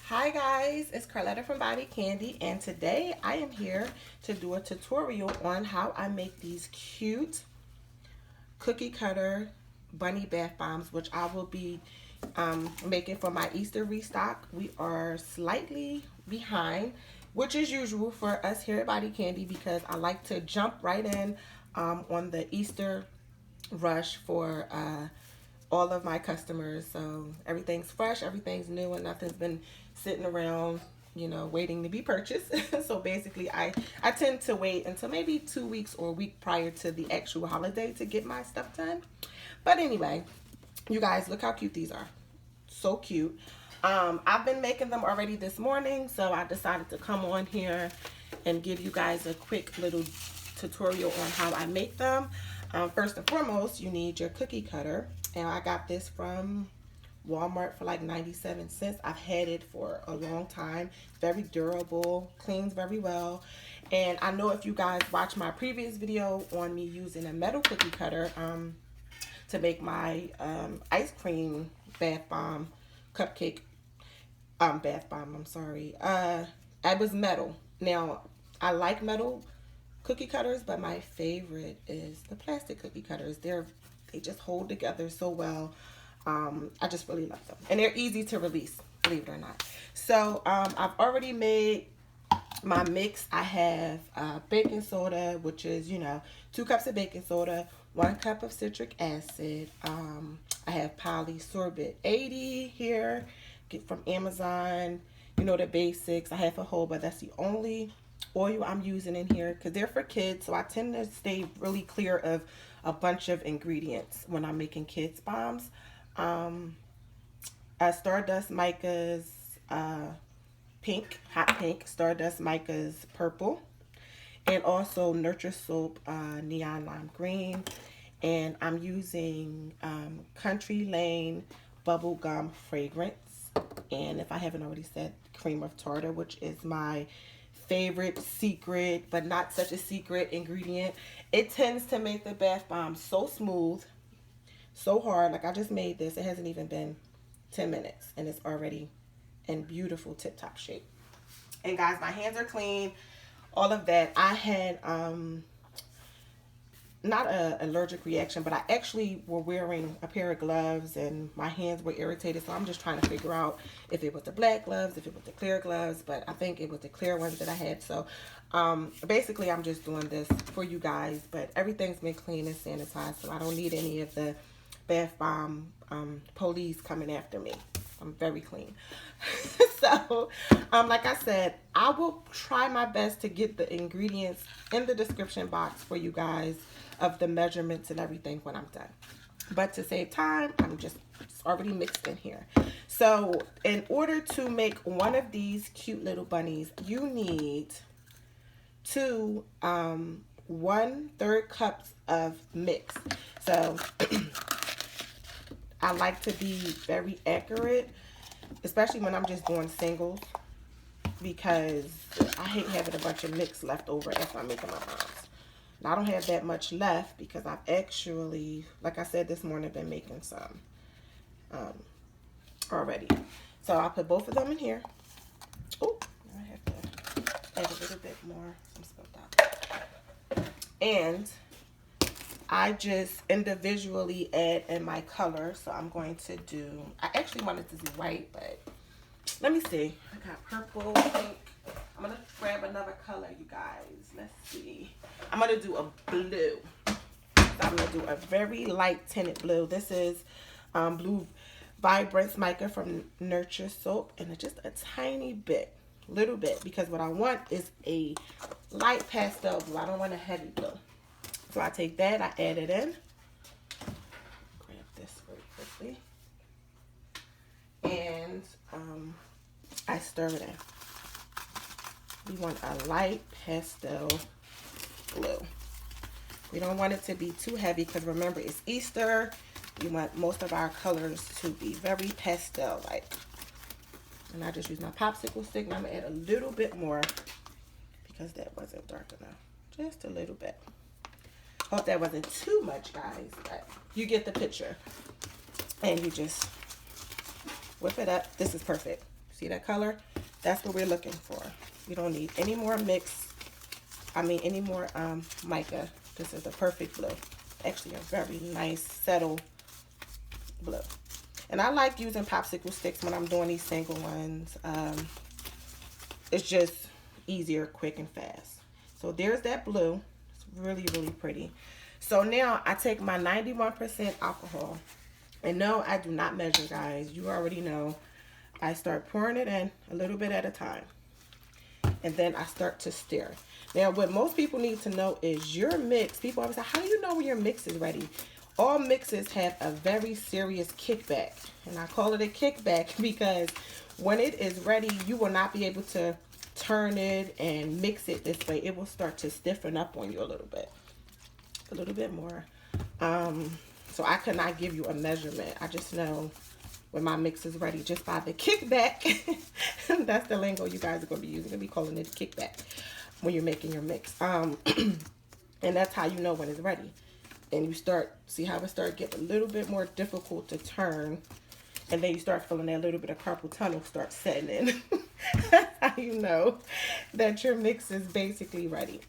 Hi guys, it's Carletta from Body Candy, and today I am here to do a tutorial on how I make these cute cookie cutter bunny bath bombs, which I will be making for my Easter restock. We are slightly behind, which is usual for us here at Body Candy because I like to jump right in on the Easter rush for all of my customers. So everything's fresh, everything's new, and nothing's been sitting around, waiting to be purchased. So basically, I tend to wait until maybe 2 weeks or a week prior to the actual holiday to get my stuff done. But anyway, you guys, look how cute these are. So cute. I've been making them already this morning, so I decided to come on here and give you guys a quick little tutorial on how I make them. First and foremost, you need your cookie cutter, and I got this from Walmart for like 97 cents. I've had it for a long time. Very durable, cleans very well. And I know if you guys watch my previous video on me using a metal cookie cutter to make my ice cream bath bomb, cupcake bath bomb, I'm sorry. I was metal. Now, I like metal cookie cutters, but my favorite is the plastic cookie cutters. They just hold together so well. I just really love them, and they're easy to release, believe it or not. So I've already made my mix. I have baking soda, which is 2 cups of baking soda, 1 cup of citric acid. I have polysorbate 80 here, get from Amazon. The basics. I have a whole, but that's the only oil I'm using in here because they're for kids, so I tend to stay really clear of a bunch of ingredients when I'm making kids bombs. Stardust Mica's pink, hot pink, Stardust Mica's purple, and also Nurture Soap neon lime green. And I'm using Country Lane bubblegum fragrance, and if I haven't already said, cream of tartar, which is my favorite secret, but not such a secret ingredient. It tends to make the bath bomb so smooth, so hard. Like I just made this. It hasn't even been 10 minutes and it's already in beautiful tip-top shape. And guys, my hands are clean. All of that. I had not an allergic reaction, but I actually were wearing a pair of gloves and my hands were irritated, so I'm just trying to figure out if it was the black gloves, if it was the clear gloves, but I think it was the clear ones that I had. So basically I'm just doing this for you guys, but everything's been clean and sanitized, so I don't need any of the bath bomb police coming after me. I'm very clean. So like I said, I will try my best to get the ingredients in the description box for you guys of the measurements and everything when I'm done. But to save time, it's already mixed in here. So in order to make one of these cute little bunnies, you need 2 1/3 cups of mix. So I like to be very accurate, especially when I'm just doing singles, because I hate having a bunch of mix left over after I'm making my bombs. Now, I don't have that much left because I've actually, like I said this morning, been making some already. So I'll put both of them in here. Oh, I have to add a little bit more. Some spilled out. And I just individually add in my color. So I'm going to do, I actually wanted to do white, but let me see. I got purple, pink. I'm going to grab another color, you guys. Let's see. I'm going to do a blue. So I'm going to do a very light tinted blue. This is Blue Vibrance Mica from Nurture Soap. And it's just a tiny bit, little bit. Because what I want is a light pastel blue. I don't want a heavy blue. So I take that, I add it in. Grab this very quickly. And I stir it in. We want a light pastel blue. We don't want it to be too heavy because remember it's Easter. We want most of our colors to be very pastel-like. And I just use my popsicle stick. And I'm going to add a little bit more because that wasn't dark enough. Just a little bit. Hope that wasn't too much, guys, but you get the picture. And you just whip it up. This is perfect. See that color? That's what we're looking for. We don't need any more mix. I mean, any more mica. This is a perfect blue. Actually, a very nice, settled blue. And I like using popsicle sticks when I'm doing these single ones. It's just easier, quick, and fast. So there's that blue. It's really, really pretty. So now I take my 91% alcohol. And no, I do not measure, guys. You already know. I start pouring it in a little bit at a time. And then I start to stir. Now, what most people need to know is your mix. People always say, how do you know when your mix is ready? All mixes have a very serious kickback. And I call it a kickback because when it is ready, you will not be able to turn it and mix it this way. It will start to stiffen up on you a little bit more. So I could not give you a measurement. I just know when my mix is ready just by the kickback. That's the lingo you guys are going to be using. Going to be calling it a kickback when you're making your mix. And that's how you know when it's ready. And you start, see how it start getting a little bit more difficult to turn. And then you start feeling that little bit of carpal tunnel start setting in. That's how you know that your mix is basically ready.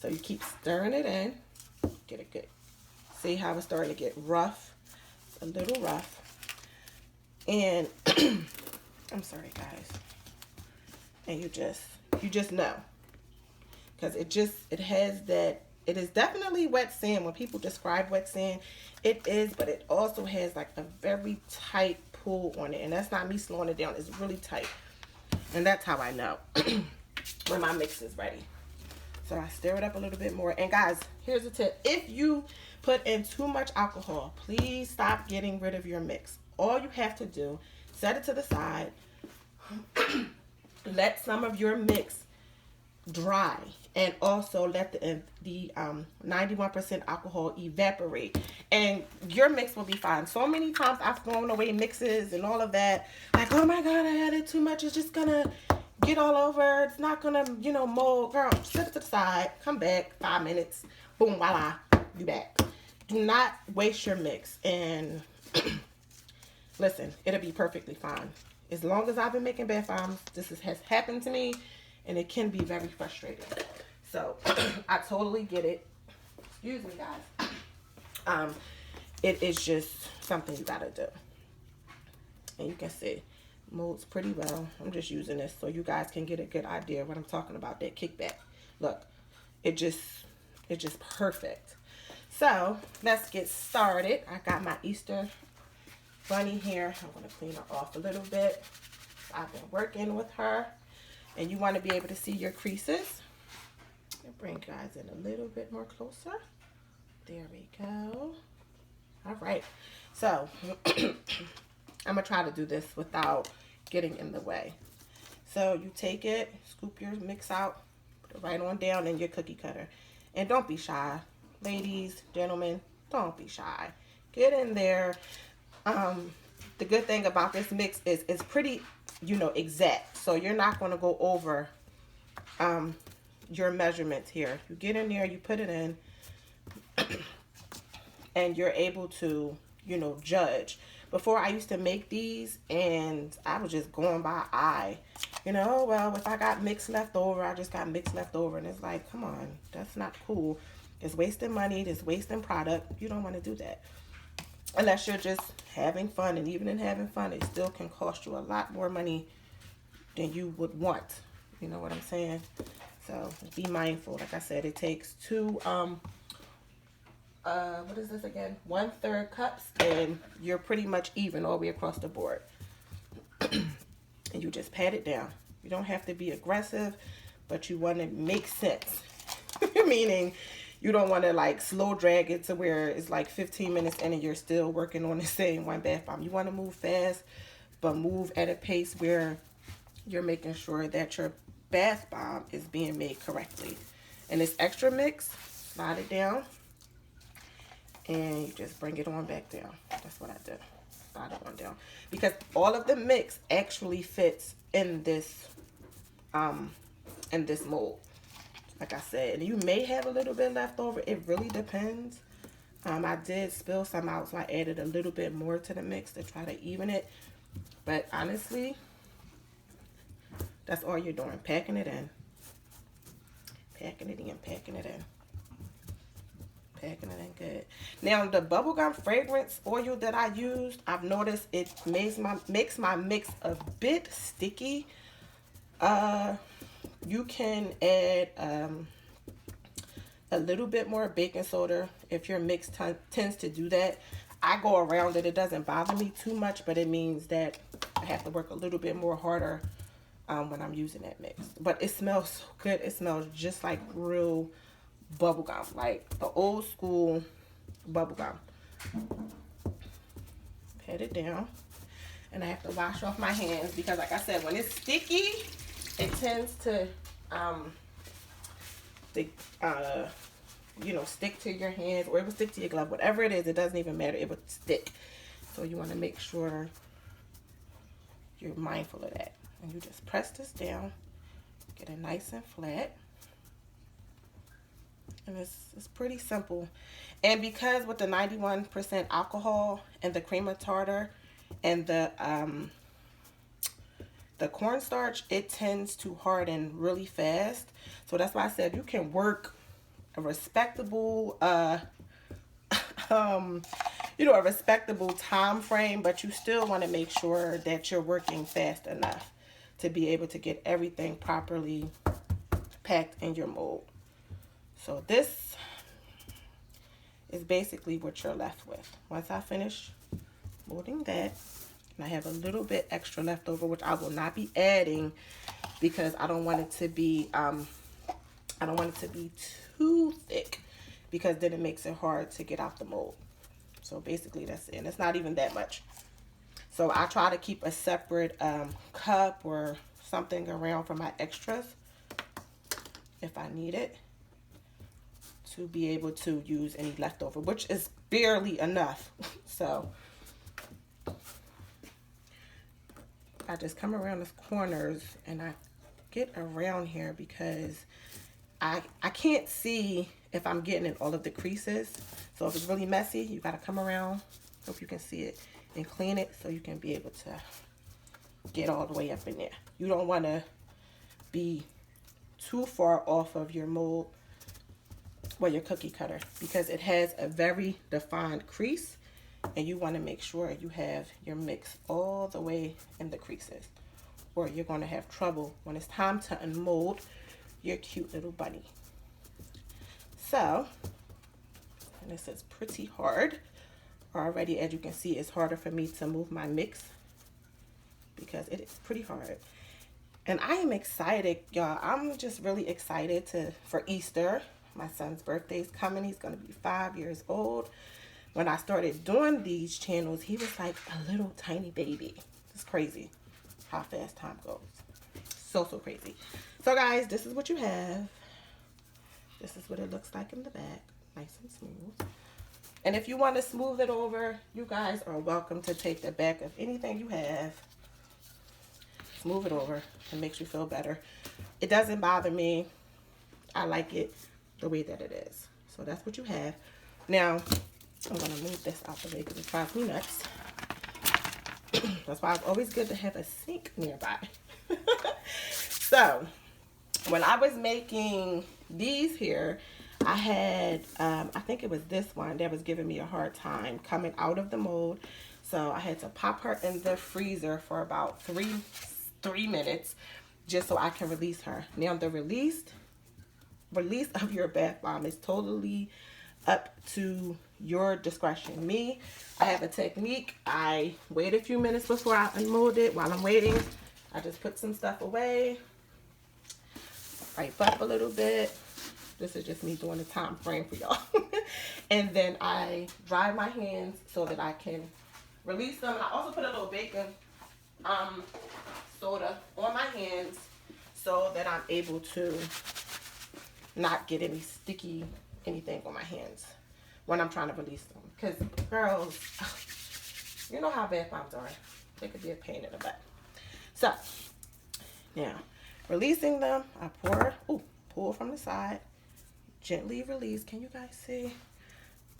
So you keep stirring it in. Get it good. See how it's starting to get rough. It's a little rough. And I'm sorry, guys. And you just know. Because it has that, it is definitely wet sand. When people describe wet sand, it is, but it also has like a very tight pull on it. And that's not me slowing it down. It's really tight. And that's how I know when my mix is ready. So I stir it up a little bit more. And guys, here's a tip. If you put in too much alcohol, please stop getting rid of your mix. All you have to do, set it to the side. Let some of your mix dry, and also let the 91% alcohol evaporate, and your mix will be fine. So many times I've thrown away mixes and all of that, like, oh my god, I added too much, it's just gonna get all over, it's not gonna, you know, mold. Girl, set it to the side, come back 5 minutes, boom, voila, you back. Do not waste your mix. And listen, it'll be perfectly fine. As long as I've been making bath bombs, this has happened to me, and it can be very frustrating. So I totally get it. Excuse me, guys. It is just something you gotta do. And you can see, molds pretty well. I'm just using this so you guys can get a good idea of what I'm talking about, that kickback. Look, it's just perfect. So let's get started. I got my Easter bunny here. I'm going to clean her off a little bit. I've been working with her. And you want to be able to see your creases. I'll bring you guys in a little bit more closer. There we go. All right. So I'm going to try to do this without getting in the way. So you take it, scoop your mix out, put it right on down in your cookie cutter. And don't be shy. Ladies, gentlemen, don't be shy. Get in there. The good thing about this mix is it's pretty, you know, exact. So you're not going to go over your measurements here. You get in there, you put it in, and you're able to, you know, judge. Before, I used to make these and I was just going by eye. You know, oh, well, if I got mix left over, I just got mix left over. And it's like, come on, that's not cool. It's wasting money, it's wasting product. You don't want to do that. Unless you're just having fun. And even in having fun, it still can cost you a lot more money than you would want. You know what I'm saying? So be mindful. Like I said, it takes two, what is this again? 1/3 cups, and you're pretty much even all the way across the board. And you just pat it down. You don't have to be aggressive, but you want to make sense. Meaning, you don't want to like slow drag it to where it's like 15 minutes in and you're still working on the same one bath bomb. You want to move fast, but move at a pace where you're making sure that your bath bomb is being made correctly. And this extra mix, slide it down, and you just bring it on back down. That's what I do. Slide it on down. Because all of the mix actually fits in this mold. Like I said, and you may have a little bit left over. It really depends. I did spill some out, so I added a little bit more to the mix to try to even it. But honestly, that's all you're doing. Packing it in. Packing it in, packing it in. Packing it in good. Now the bubblegum fragrance oil that I used, I've noticed it makes my mix a bit sticky. You can add a little bit more baking soda if your mix tends to do that. I go around it. It doesn't bother me too much, but it means that I have to work a little bit more harder when I'm using that mix. But it smells so good. It smells just like real bubblegum, like the old school bubblegum. Pat it down. And I have to wash off my hands because, like I said, when it's sticky, it tends to you know, stick to your hands, or it will stick to your glove. Whatever it is, it doesn't even matter. It will stick. So you want to make sure you're mindful of that. And you just press this down, get it nice and flat. And it's pretty simple. And because with the 91% alcohol and the cream of tartar and the cornstarch, it tends to harden really fast. So that's why I said you can work a respectable you know, a respectable time frame, but you still want to make sure that you're working fast enough to be able to get everything properly packed in your mold. So this is basically what you're left with. Once I finish molding that, and I have a little bit extra left over, which I will not be adding because I don't want it to be too thick, because then it makes it hard to get out the mold. So basically that's it. And it's not even that much. So I try to keep a separate cup or something around for my extras if I need it, to be able to use any leftover, which is barely enough. So I just come around the corners and I get around here because I can't see if I'm getting in all of the creases. So if it's really messy, you got to come around, hope you can see it, and clean it so you can be able to get all the way up in there. You don't want to be too far off of your mold, well, your cookie cutter, because it has a very defined crease, and you want to make sure you have your mix all the way in the creases, or you're going to have trouble when it's time to unmold your cute little bunny. So, and this is pretty hard already. As you can see, it's harder for me to move my mix because it is pretty hard. And I am excited, y'all. I'm just really excited for Easter. My son's birthday is coming. He's going to be 5 years old. When I started doing these channels, he was like a little tiny baby. It's crazy how fast time goes. So crazy. So guys, this is what you have. This is what it looks like in the back. Nice and smooth. And if you want to smooth it over, you guys are welcome to take the back of anything you have, smooth it over. It makes you feel better. It doesn't bother me. I like it the way that it is. So that's what you have. Now, I'm going to move this out the way because it drives me nuts. That's why it's always good to have a sink nearby. So, when I was making these here, I had, I think it was this one that was giving me a hard time coming out of the mold. So, I had to pop her in the freezer for about three minutes just so I can release her. Now, the release of your bath bomb is totally up to your discretion. Me, I have a technique. I wait a few minutes before I unmold it. While I'm waiting, I just put some stuff away, wipe up a little bit. This is just me doing a time frame for y'all. And then I dry my hands so that I can release them. And I also put a little baking soda on my hands so that I'm able to not get any sticky anything on my hands when I'm trying to release them. Because girls, you know how bath bombs are. They could be a pain in the butt. So, now, releasing them, I pull from the side, gently release. Can you guys see?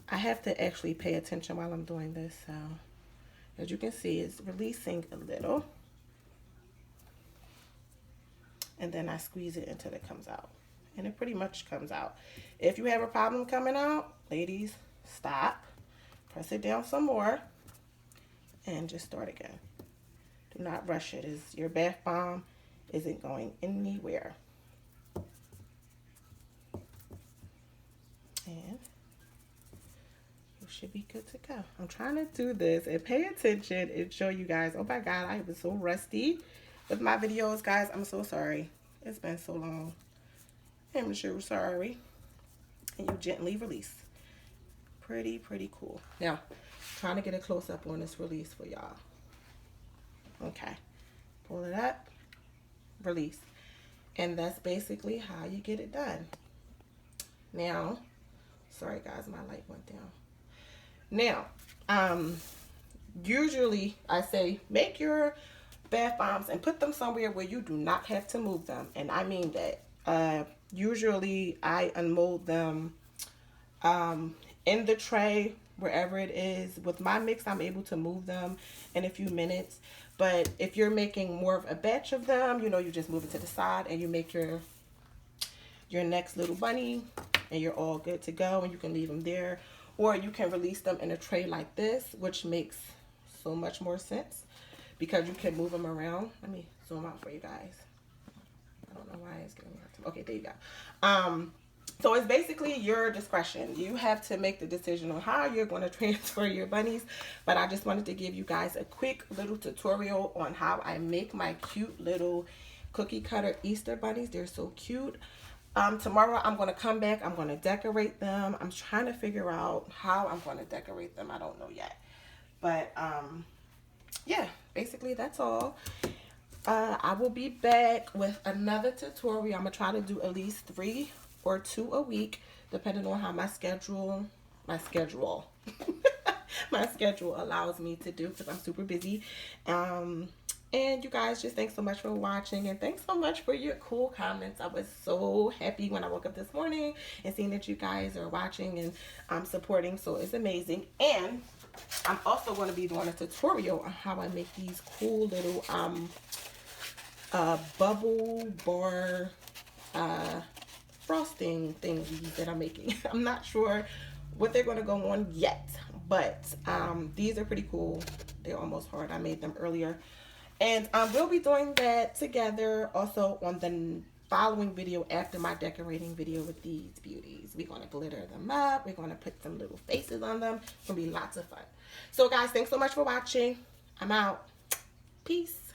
I have to actually pay attention while I'm doing this, so As you can see, it's releasing a little. And then I squeeze it until it comes out. And it pretty much comes out. If you have a problem coming out, ladies, stop. Press it down some more. And just start again. Do not rush it. Your bath bomb isn't going anywhere. And you should be good to go. I'm trying to do this and pay attention and show you guys. Oh my God, I was so rusty with my videos, guys. I'm so sorry. It's been so long. I'm sure sorry. And you gently release. Pretty cool. Now, trying to get a close up on this release for y'all. Okay. Pull it up. Release. And that's basically how you get it done. Now, sorry guys, my light went down. Now, usually I say make your bath bombs and put them somewhere where you do not have to move them. And I mean that. Usually I unmold them in the tray, wherever it is. With my mix, I'm able to move them in a few minutes. But if you're making more of a batch of them, you know, you just move it to the side and you make your next little bunny and you're all good to go, and you can leave them there. Or you can release them in a tray like this, which makes so much more sense because you can move them around. Let me zoom out for you guys. I don't know why it's giving me a hard time. Okay, there you go. So it's basically your discretion. You have to make the decision on how you're going to transfer your bunnies. But I just wanted to give you guys a quick little tutorial on how I make my cute little cookie cutter Easter bunnies. They're so cute. Tomorrow I'm going to come back. I'm going to decorate them. I'm trying to figure out how I'm going to decorate them. I don't know yet. But yeah, basically that's all. I will be back with another tutorial. I'm going to try to do at least 3 or 2 a week, depending on how my schedule allows me to do, because I'm super busy. And you guys, just thanks so much for watching, and thanks so much for your cool comments. I was so happy when I woke up this morning and seeing that you guys are watching and supporting, so it's amazing. And I'm also going to be doing a tutorial on how I make these cool little bubble bar frosting thingies that I'm making. I'm not sure what they're going to go on yet, but these are pretty cool. They're almost hard. I made them earlier, and we'll be doing that together also on the following video after my decorating video with these beauties. We're going to glitter them up. We're going to put some little faces on them. It's going to be lots of fun. So guys, thanks so much for watching. I'm out. Peace.